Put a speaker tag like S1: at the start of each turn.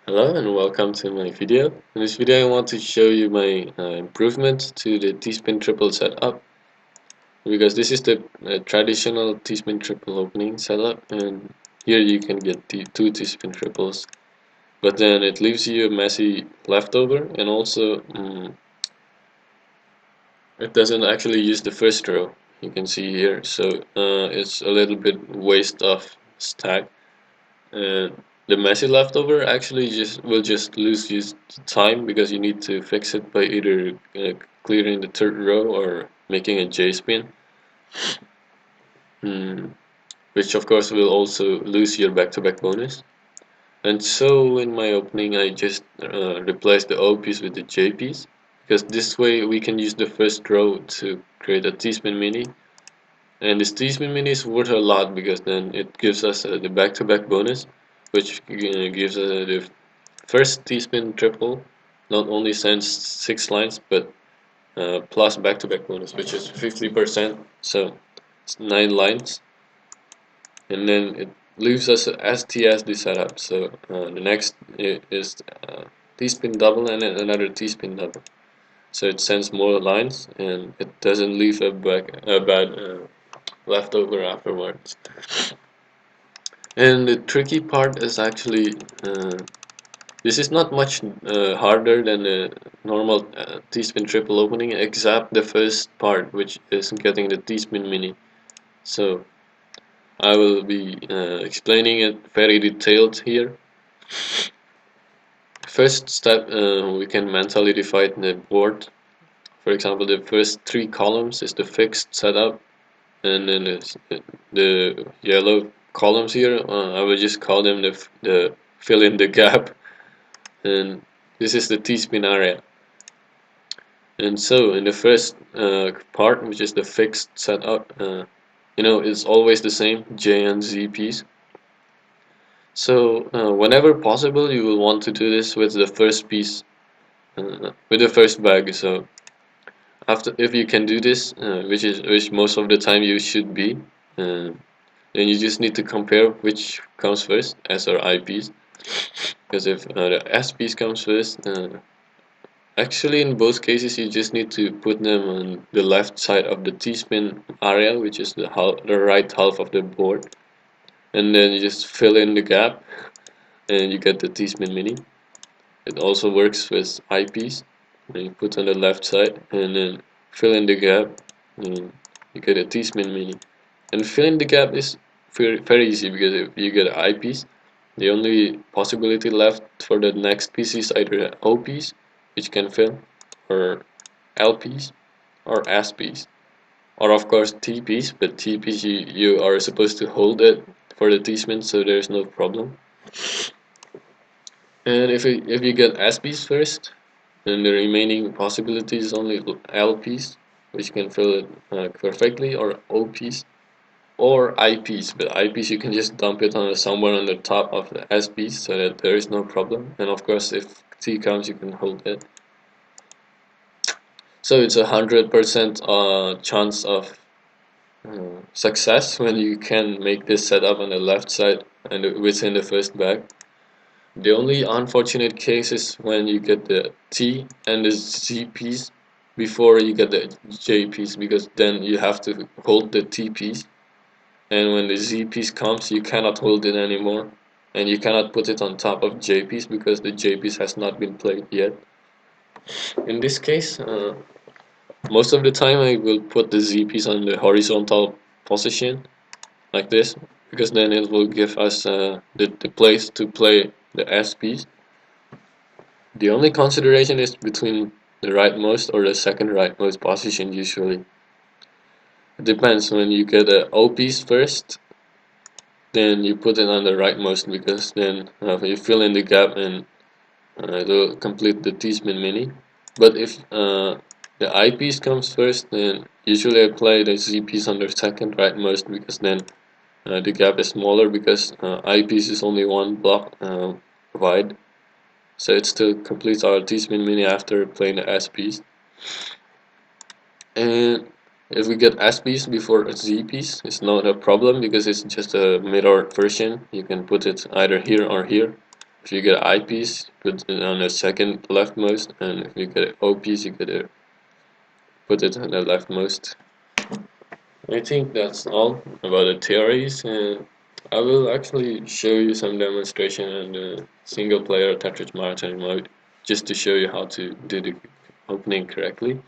S1: Hello and welcome to my video. In this video I want to show you my improvement to the T-spin triple setup, because this is the traditional T-spin triple opening setup, and here you can get two T-spin triples, but then it leaves you a messy leftover, and also it doesn't actually use the first row, you can see here, so it's a little bit waste of stack. And the messy leftover actually just lose you time, because you need to fix it by either clearing the third row or making a J spin, mm, which of course will also lose your back-to-back bonus. And so in my opening I just replaced the O piece with the J piece, because this way we can use the first row to create a T-spin mini. And this T-spin mini is worth a lot, because then it gives us the back-to-back bonus, which gives us the first T-spin triple not only sends 6 lines, but plus back-to-back bonus, which is 50%, so it's 9 lines, and then it leaves us STS the setup. So the next is T-spin double and then another T-spin double. So it sends more lines and it doesn't leave a bad leftover afterwards. And the tricky part is actually this is not much harder than a normal T-spin triple opening, except the first part, which is getting the T-spin mini. So I will be explaining it very detailed here. First step, we can mentally divide the board. For example, the first 3 columns is the fixed setup, and then the yellow columns here, I will just call them the fill in the gap, and this is the T-spin area. And so in the first part, which is the fixed setup, it's always the same, J and Z piece. So whenever possible, you will want to do this with the first piece, with the first bag. So after, if you can do this, which most of the time you should be, then you just need to compare which comes first, S or I piece. Because if the S piece comes first, actually, in both cases, you just need to put them on the left side of the T-spin area, which is the right half of the board, and then you just fill in the gap, and you get the T-spin mini. It also works with eyepiece. And you put on the left side, and then fill in the gap, and you get a T-spin mini. And filling the gap is very easy, because if you get an eyepiece, the only possibility left for the next piece is either an O piece, which can fill, or L piece, or S piece, or of course T piece. But T piece, you are supposed to hold it for the T-spin, so there's no problem. And if you get S piece first, then the remaining possibility is only L piece, which can fill it perfectly, or O piece, or I piece. But I piece, you can just dump it on somewhere on the top of the S piece, so that there is no problem. And of course, if T comes, you can hold it. So it's 100% chance of success when you can make this setup on the left side and within the first bag. The only unfortunate case is when you get the T and the Z piece before you get the J piece, because then you have to hold the T piece, and when the Z piece comes, you cannot hold it anymore, and you cannot put it on top of J piece, because the J piece has not been played yet. In this case, most of the time I will put the Z piece on the horizontal position, like this, because then it will give us the place to play the S piece. The only consideration is between the rightmost or the second rightmost position usually. It depends. When you get a O piece first, then you put it on the rightmost, because then you fill in the gap and it will complete the T-spin mini. But if the I piece comes first, then usually I play the Z piece on the second rightmost, because then the gap is smaller, because I piece is only one block wide. So it still completes our T-spin mini after playing the S piece. And if we get S piece before a Z piece, it's not a problem, because it's just a mirror version. You can put it either here or here. If you get I piece, put it on the second leftmost, and if you get O piece, you gotta put it on the leftmost. I think that's all about the theories, and I will actually show you some demonstration in the single player Tetris Marathon mode, just to show you how to do the opening correctly.